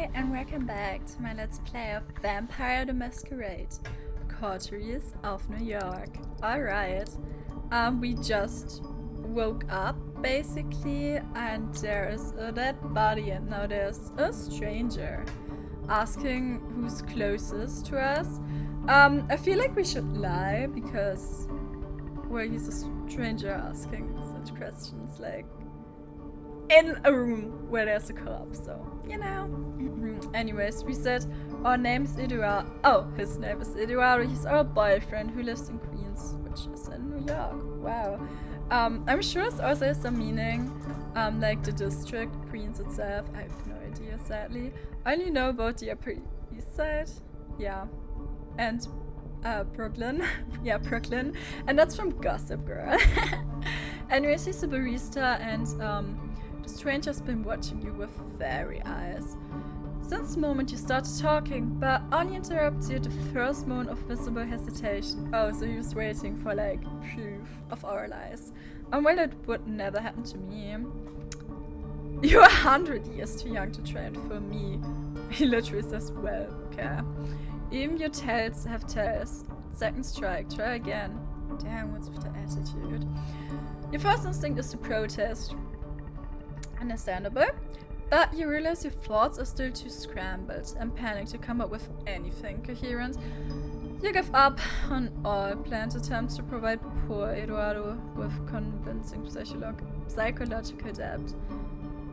Hi and welcome back to my Let's Play of Vampire the Masquerade, Coteries of New York. Alright, we just woke up basically and there is a dead body and now there's a stranger asking who's closest to us. I feel like we should lie because, well, he's a stranger asking such questions, like, in a room where there's a corpse, so, you know. Anyways, we said our name is Eduardo. Oh, his name is Eduardo. He's our boyfriend who lives in Queens, which is in New York. Wow. I'm sure it's also some meaning, like the district, Queens itself. I have no idea, sadly. I only know about the Upper East Side. Yeah. And Brooklyn. Yeah, Brooklyn. And that's from Gossip Girl. Anyways, he's a barista and the stranger's been watching you with very eyes. Since the moment you started talking, but only interrupts you at the first moment of visible hesitation. Oh, so he was waiting for, like, proof of our lies. Well, it would never happen to me. You're 100 years too young to train for me. He literally says, well, okay. Even your tails have tails. Second strike, try again. Damn, what's with the attitude? Your first instinct is to protest. Understandable. But you realize your thoughts are still too scrambled and panic to come up with anything coherent. You give up on all planned attempts to provide poor Eduardo with convincing psychological depth.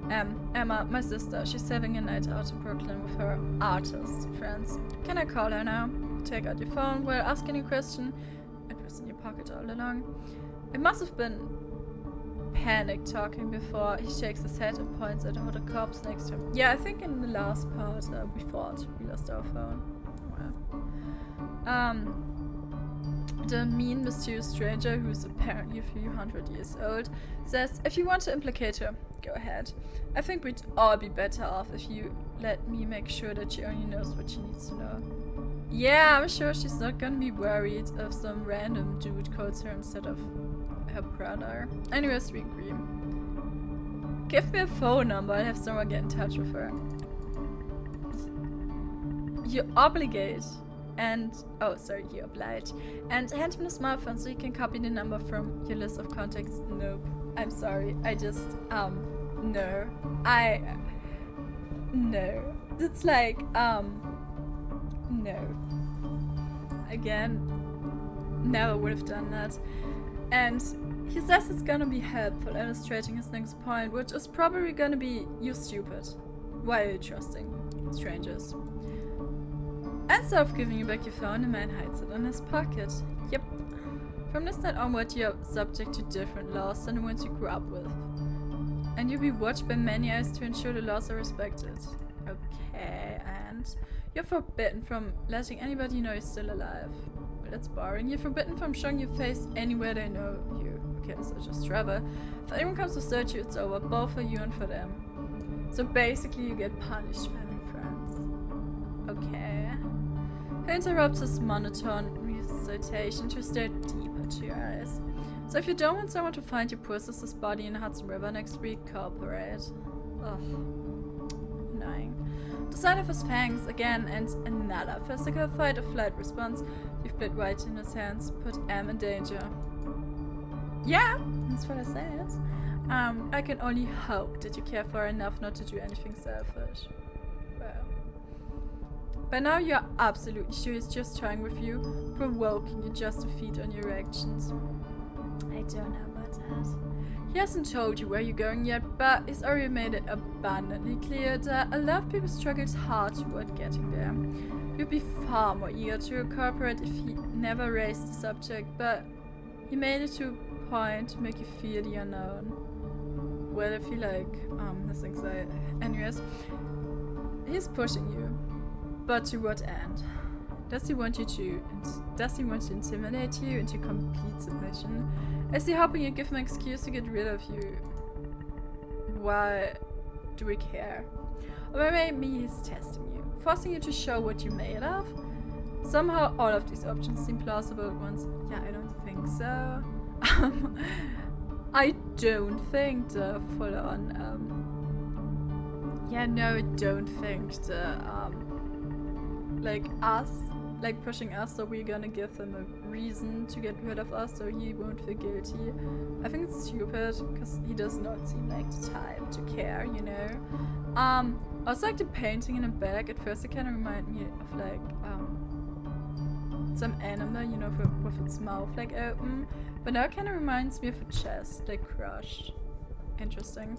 Emma, my sister, she's having a night out in Brooklyn with her artist friends. Can I call her now? Take out your phone while asking a question. It was in your pocket all along. It must have been panic talking before. He shakes his head and points at the corpse next to him. Yeah, I think in the last part we thought we lost our phone. Well. The mean, mysterious stranger, who's apparently a few hundred years old, says, if you want to implicate her, go ahead. I think we'd all be better off if you let me make sure that she only knows what she needs to know. Yeah, I'm sure she's not gonna be worried if some random dude calls her instead of her brother. Anyways, we agree. Give me a phone number, I'll have someone get in touch with her. You obligate. And, oh, sorry, you oblige. And hand him the smartphone so you can copy the number from your list of contacts. Nope. I'm sorry. I just, no. No. It's like, no. Again, never would have done that. And he says it's gonna be helpful illustrating his next point, which is probably gonna be, you stupid. Why are you trusting strangers? Instead of giving you back your phone, the man hides it in his pocket. Yep. From this night onward, you're subject to different laws than the ones you grew up with. And you'll be watched by many eyes to ensure the laws are respected. Okay, and you're forbidden from letting anybody know you're still alive. Well, that's boring. You're forbidden from showing your face anywhere they know you. Okay, so just travel. If anyone comes to search you, it's over, both for you and for them. So basically, you get punished, family friends. Okay. He interrupts his monotone recitation to stare deeper to your eyes. So if you don't want someone to find your poor sister's body in the Hudson River next week, cooperate. Ugh. Annoying. The sight of his fangs again and another physical fight or flight response. You've bled right in his hands, put Em in danger. Yeah, that's what I said. I can only hope that you care for her enough not to do anything selfish. Well. By now you're absolutely sure he's just toying with you, provoking you just to feed on your reactions. I don't know about that. He hasn't told you where you're going yet, but he's already made it abundantly clear that a lot of people struggled hard toward getting there. You'd be far more eager to cooperate if he never raised the subject, but he made it to a point to make you fear the unknown. Well, if you like, his anxiety. Anyways, he's pushing you. But to what end? Does he want to intimidate you into complete submission? Is he hoping you give him an excuse to get rid of you? Why do we care? Or maybe he's testing you, forcing you to show what you're made of? Somehow all of these options seem plausible at once. Yeah, I don't think so. I don't think the full-on Yeah, no, I don't think the, like us, like pushing us, so we're gonna give him a reason to get rid of us so he won't feel guilty. I think it's stupid, because he does not seem like the type to care, you know? Also, like the painting in the back, at first it kind of reminded me of like, some animal, you know, with its mouth like open, but now it kind of reminds me of a chest, like crushed. Interesting.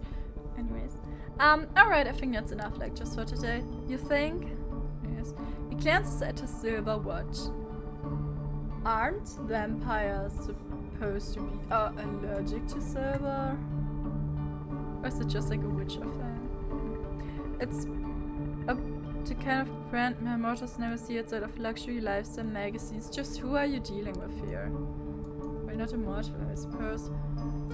Anyways, alright, I think that's enough, like, just for today. You think? Yes. He glances at his silver watch. Aren't vampires supposed to be allergic to silver? Or is it just like a Witcher thing? It's the kind of brand my motors never see outside of luxury lifestyle magazines. Just who are you dealing with here? Well, not immortal, I suppose.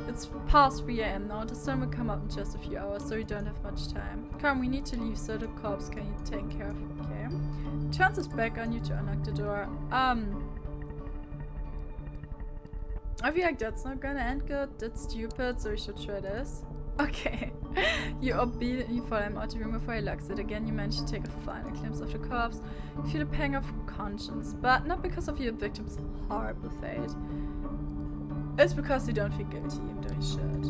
It's past 3 AM now. The sun will come up in just a few hours, so we don't have much time. Come, we need to leave so the corpse can be taken care of. Okay. Turns his back on you to unlock the door. I feel like that's not gonna end good. That's stupid, so we should try this. Okay. You obediently follow him out the room before he locks it again. You manage to take a final glimpse of the corpse. You feel a pang of conscience, but not because of your victim's horrible fate. It's because you don't feel guilty, even though you should.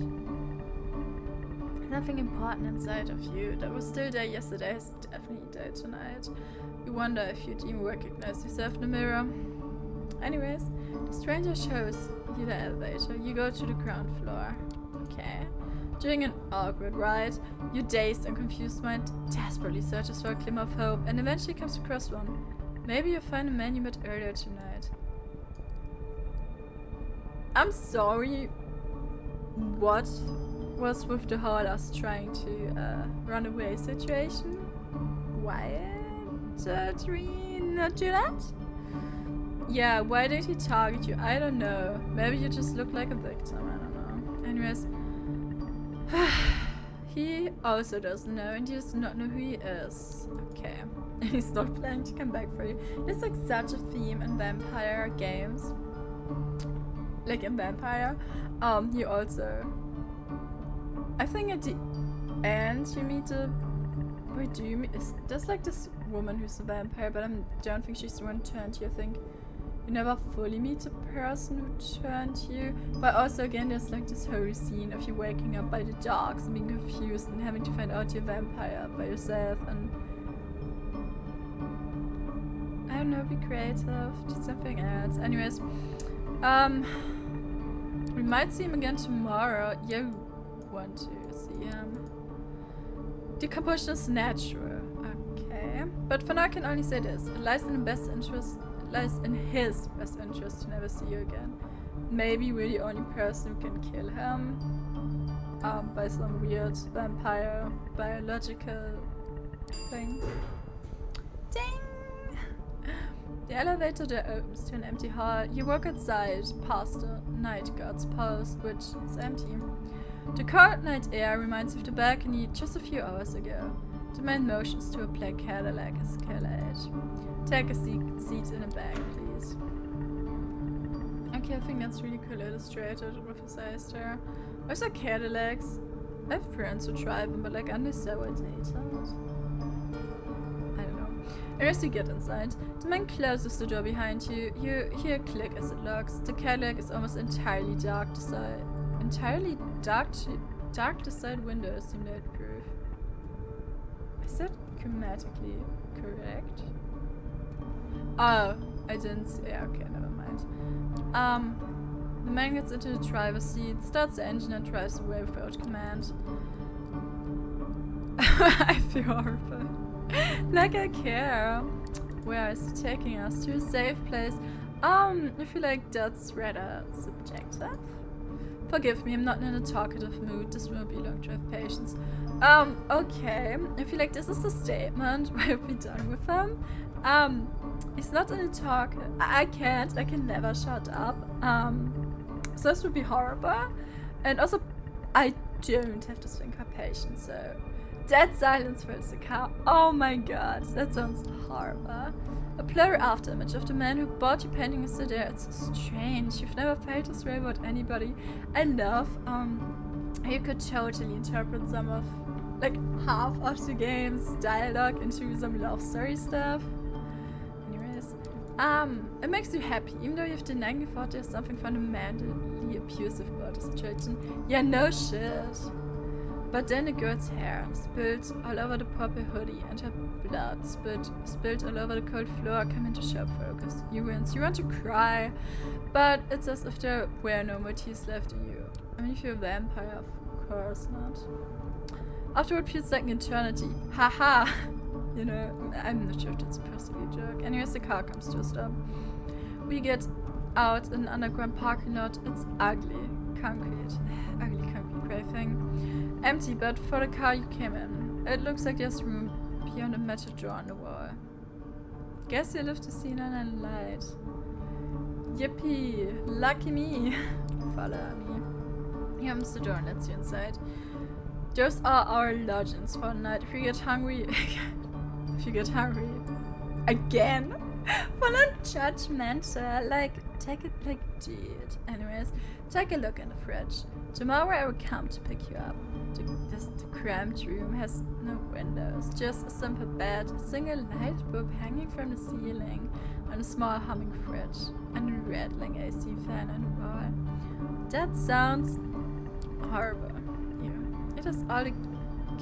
Nothing important inside of you that was still there yesterday is definitely there tonight. You wonder if you'd even recognize yourself in the mirror. Anyways, the stranger shows you the elevator. You go to the ground floor. Okay. During an awkward ride, your dazed and confused mind desperately searches for a glimmer of hope and eventually comes across one. Maybe you'll find a man you met earlier tonight. I'm sorry. What was with the whole us trying to run away situation? Why did we not do that? Yeah, why did he target you? I don't know. Maybe you just look like a victim. I don't know. Anyways. He also doesn't know, and he does not know who he is. Okay. And he's not planning to come back for you. There's like such a theme in vampire games. Like in Vampire. You also... I think at the end you meet a... Wait, do you meet... There's like this woman who's a vampire, but I don't think she's the one who turned you. I think you never fully meet the person who turned you. But also again, there's like this whole scene of you waking up by the dogs and being confused and having to find out you're a vampire by yourself and... I don't know, be creative, do something else. Anyways, we might see him again tomorrow. You want to see him. Decomposition is natural. Okay. But for now I can only say this. It lies in his best interest to never see you again. Maybe we're the only person who can kill him. By some weird vampire biological thing. Ding! The elevator door opens to an empty hall. You walk outside, past the night guard's post, which is empty. The cold night air reminds you of the balcony just a few hours ago. The man motions to a black Cadillac Escalade. Take a seat in the back, please. Okay, I think that's really cool illustrated with his eyes there. Also Cadillacs. I have friends who drive them, but like aren't they so outdated? As you get inside, the man closes the door behind you. You hear a click as it locks. The Cadillac is almost entirely dark. Dark the side windows seem lead-proof. Is that grammatically correct? Oh, I didn't see. Yeah, okay, never mind. The man gets into the driver's seat, starts the engine, and drives away without command. I feel horrible. Like I care. Where is he taking us? To a safe place? I feel like that's rather subjective. Forgive me, I'm not in a talkative mood. This won't be long to have patience. Okay. I feel like this is a statement. Why are we done with him? He's not in a talk. I can never shut up. So this would be horrible. And also, I don't have to swing her patience, so... Dead silence fills the car. Oh my god, that sounds horrible. A blurry afterimage of the man who bought you painting is still there. It's so strange. You've never felt this way about anybody. I love how you could totally interpret some of like half of the game's dialogue into some love story stuff. Anyways, it makes you happy, even though you've denying you thought there's something fundamentally abusive about the situation. Yeah, no shit. But then the girl's hair spilled all over the purple hoodie, and her blood spilled all over the cold floor come into sharp focus. You want to cry, but it's as if there were no more tears left in you. I mean, if you're a vampire, of course not. After what feels like an eternity. Haha! You know, I'm not sure if that's supposed to be a joke. Anyways, the car comes to a stop. We get out in an underground parking lot. It's ugly. Concrete. Ugly concrete grey thing. Empty, but for the car you came in. It looks like there's room beyond a metal door on the wall. Guess you live to see another light. Yippee! Lucky me! Follow me. Here comes the door and lets you inside. Those are our lodgings for the night. If you get hungry... Again? Full on judgmental. Like, take it like, dude. Anyways, take a look in the fridge. Tomorrow I will come to pick you up. The cramped room has no windows, just a simple bed, a single light bulb hanging from the ceiling, and a small humming fridge, and a rattling AC fan on the wall. That sounds horrible. Yeah. It has all the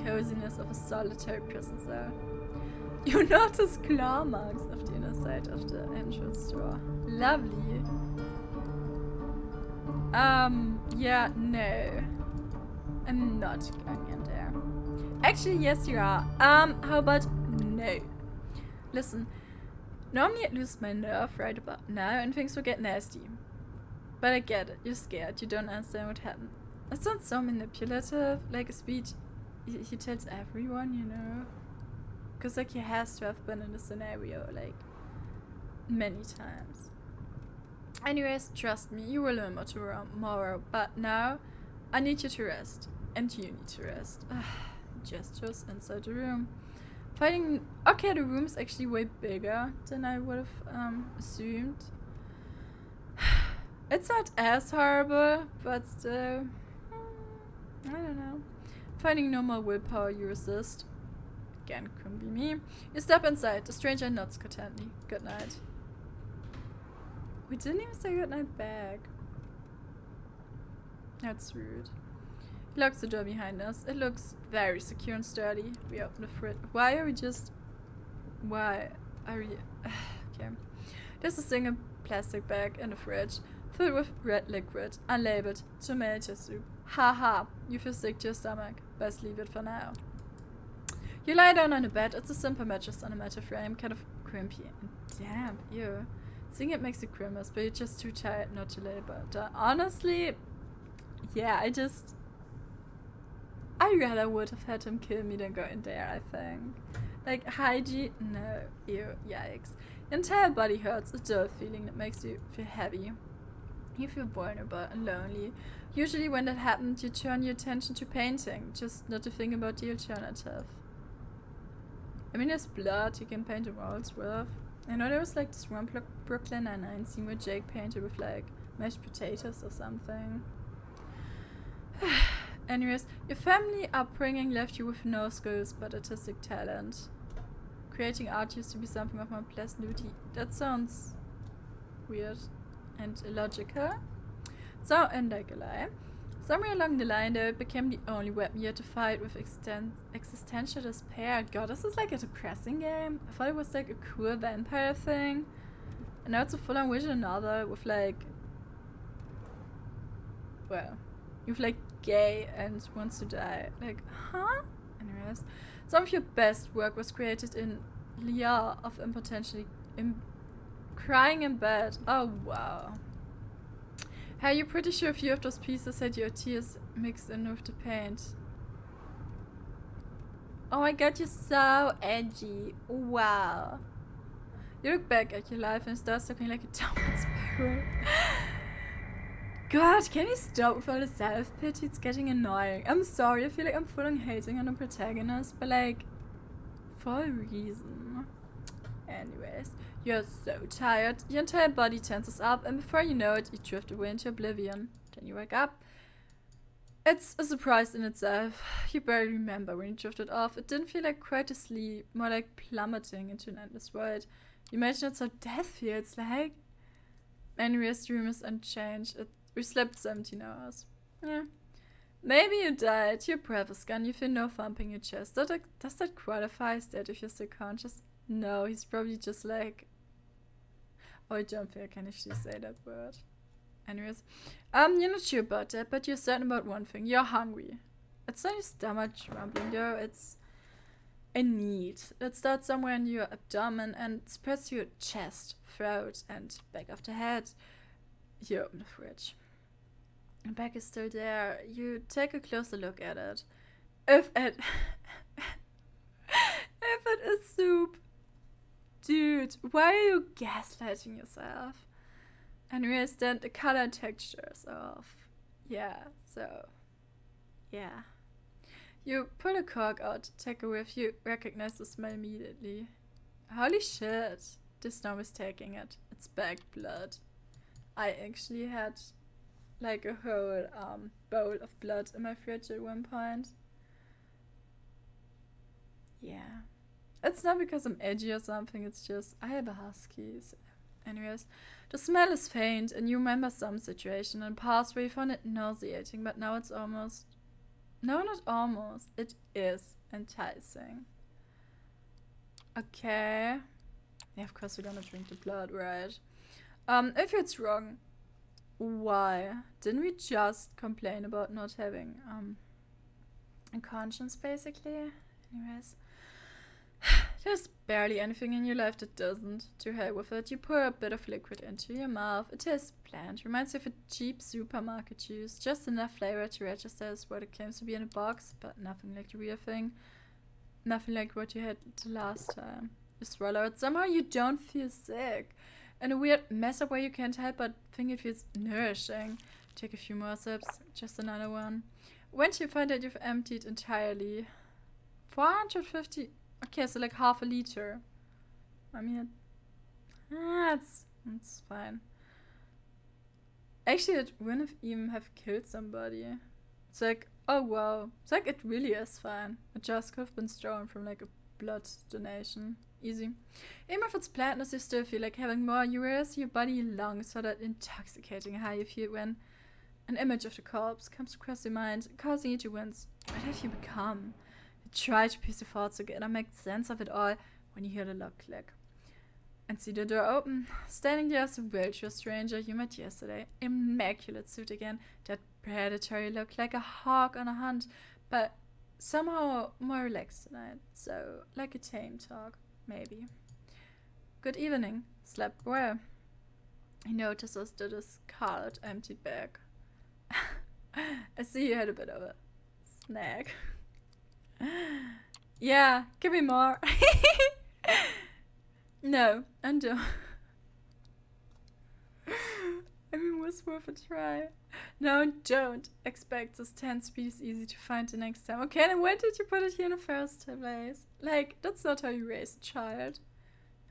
coziness of a solitary prison cell. You notice claw marks of the inner side of the entrance door. Lovely. Yeah, no. I'm not going in there. Actually, yes you are. How about no? Listen, normally I'd lose my nerve right about now and things will get nasty. But I get it, you're scared, you don't understand what happened. It sounds so manipulative, like a speech he tells everyone, you know? Because like he has to have been in the scenario, like, many times. Anyways, trust me, you will learn more tomorrow, but now I need you to rest. And you need to rest. Gestures inside the room. Okay, the room's actually way bigger than I would have assumed. It's not as horrible, but still, I don't know. Finding no more willpower, you resist. Again, couldn't be me. You step inside. The stranger nods contently. Good night. We didn't even say good night back. That's rude. He locks the door behind us. It looks very secure and sturdy. We open the fridge. Why are we? Okay. There's a single plastic bag in the fridge filled with red liquid, unlabeled tomato soup. Haha, you feel sick to your stomach. Best leave it for now. You lie down on a bed. It's a simple mattress on a metal frame, kind of crimpy and damp. Ew. Seeing it makes you grimace, but you're just too tired not to lay about that. Honestly, yeah, I rather would have had him kill me than go in there, I think. Like, hygiene? No. Ew. Yikes. Your entire body hurts, a dull feeling that makes you feel heavy. You feel vulnerable and lonely. Usually when that happens, you turn your attention to painting, just not to think about the alternative. I mean, there's blood you can paint the walls with. I know there was like this one Brooklyn Nine-Nine scene where Jake painted with like mashed potatoes or something. Anyways, your family upbringing left you with no skills but artistic talent. Creating art used to be something of my pleasant duty. That sounds weird and illogical. So, and like a lie. Somewhere along the line though, it became the only weapon you had to fight with existential despair. God, this is like a depressing game. I thought it was like a cool vampire thing. And now it's a full-on visual novel with like... Well, you've like gay and wants to die. Like, huh? Anyways, some of your best work was created in Liar of impotentially crying in bed. Oh wow. Hey, you're pretty sure a few of those pieces had your tears mixed in with the paint. Oh my god, you're so edgy. Wow. You look back at your life and start looking like a downward spiral. God, can you stop with all the self-pity? It's getting annoying. I'm sorry, I feel like I'm full on hating on the protagonist, but like, for a reason. Anyways, you're so tired, your entire body tenses up, and before you know it, you drift away into oblivion. Then you wake up, It's a surprise in itself. You barely remember when you drifted off. It didn't feel like quite a sleep, more like plummeting into an endless void. You imagine it's how death feels like. Anyway's dream is unchanged. We slept 17 hours. Yeah. Maybe you died, your breath is gone, you feel no thump in your chest. Does that qualify as that if you're still conscious? No, he's probably just like... Oh, I don't think I can actually say that word. Anyways. You're not sure about that, but you're certain about one thing. You're hungry. It's not your stomach rumbling though, it's a need. It starts somewhere in your abdomen and spreads to your chest, throat, and back of the head. You open the fridge. The bag is still there. You take a closer look at it. If it is soup. Dude, why are you gaslighting yourself? Anyways, then the color and texture is off. Yeah, so... Yeah. You pull the cork out, take a whiff, you recognize the smell immediately. Holy shit. There's no mistaking it. It's bag blood. I actually had like a whole bowl of blood in my fridge at one point. Yeah. It's not because I'm edgy or something, it's just I have a husky. So. Anyways, the smell is faint and you remember some situation in the past where you found it nauseating, but now it's almost... No, not almost. It is enticing. Okay. Yeah, of course we're gonna drink the blood, right? If it's wrong, why? Didn't we just complain about not having a conscience, basically? Anyways. There's barely anything in your life that doesn't. To hell with it. You pour a bit of liquid into your mouth. It tastes bland. Reminds you of a cheap supermarket juice. Just enough flavor to register as what it claims to be in a box, but nothing like the real thing. Nothing like what you had the last time. You swallow it. Somehow you don't feel sick. In a weird mess up way you can't help but think it feels nourishing. Take a few more sips. Just another one. Once you find that you've emptied entirely. 450... Okay, so like half a liter. I mean, it's fine. Actually, it wouldn't even have killed somebody. It's like, oh wow. It's like it really is fine. It just could have been stolen from like a blood donation. Easy. Even if it's blandness, you still feel like having more. You realize your body longs for that intoxicating high you feel when an image of the corpse comes across your mind, causing you to wince. What have you become? You try to piece your thoughts together, make sense of it all when you hear the lock click. And see the door open. Standing there is a wheelchair stranger you met yesterday. Immaculate suit again. That predatory look, like a hawk on a hunt, but somehow more relaxed tonight. So, like a tame talk, maybe. Good evening. Slept well. He notices that his card emptied bag. I see you had a bit of a snack. Yeah, give me more. No, undo. I mean, it was worth a try. No, don't expect this 10 piece easy to find the next time. Okay, then why did you put it here in the first place? Like, that's not how you raise a child.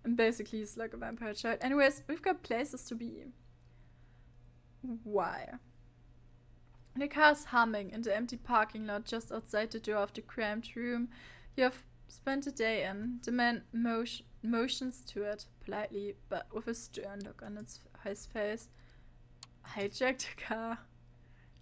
And basically, he's like a vampire child. Anyways, we've got places to be. Why? The car's humming in the empty parking lot just outside the door of the cramped room you have spent the day in. The man motions to it politely, but with a stern look on his face. Hijack the car.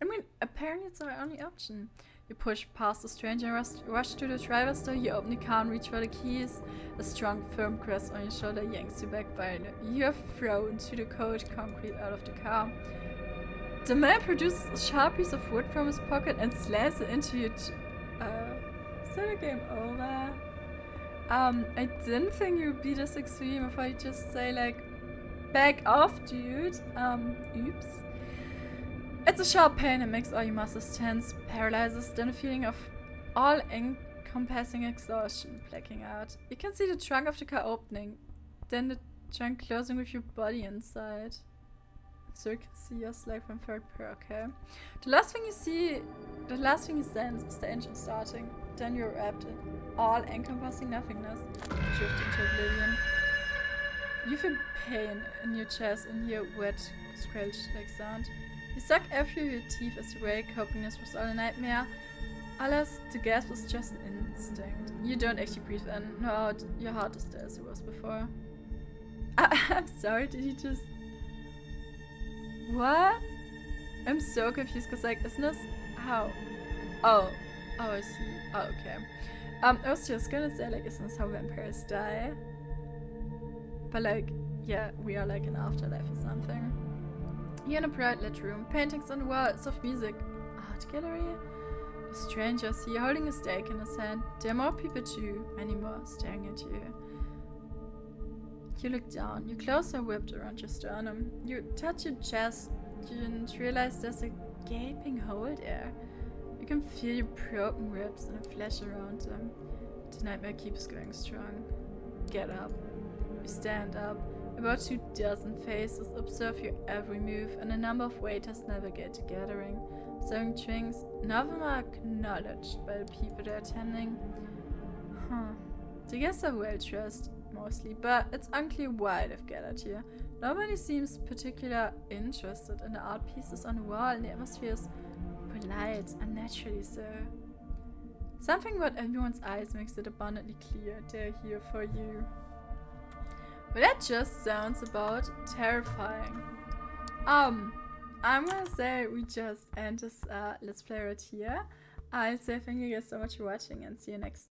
I mean, apparently it's our only option. You push past the stranger and rush to the driver's door. You open the car and reach for the keys. A strong, firm grasp on your shoulder yanks you back violently. You are thrown to the cold concrete out of the car. The man produces a sharp piece of wood from his pocket and slams it into your is that a game over? I didn't think you would be this extreme if I just say like, back off, dude. Oops. It's a sharp pain that makes all your muscles tense, paralyzes, then a feeling of all-encompassing exhaustion blacking out. You can see the trunk of the car opening, then the trunk closing with your body inside. So you can see us like from third person, okay? The last thing you sense is the engine starting. Then you're wrapped in all-encompassing nothingness, drift into oblivion. You feel pain in your chest and hear wet, scratched like sound. You suck air through your teeth as you wake, hoping this was all a nightmare. Alas, the gas was just an instinct. You don't actually breathe in, nor out. Your heart is there as it was before. I'm sorry, did you just... What? I'm so confused, because, like, isn't this... How? Oh, I see. Oh, okay. I was just gonna say, like, isn't this how vampires die? But, like, yeah, we are, like, in afterlife or something. You're in a bright lit room, paintings on the wall, soft music. Art gallery? A stranger here holding a steak in his hand. There are more people too, many more, staring at you. You look down, your clothes are whipped around your sternum. You touch your chest and realize there's a gaping hole there. You can feel your broken ribs and the flesh around them. The nightmare keeps going strong. Get up. You stand up. About 24 faces observe your every move, and a number of waiters navigate the gathering, serving drinks. None of them are acknowledged by the people they're attending. The guests are well dressed, mostly, but it's unclear why they've gathered here. Nobody seems particularly interested in the art pieces on the wall, and the atmosphere is polite, unnaturally so. Something about everyone's eyes makes it abundantly clear they're here for you. Well, that just sounds about terrifying. I'm gonna say we just end this Let's Play right here. I say thank you guys so much for watching and see you next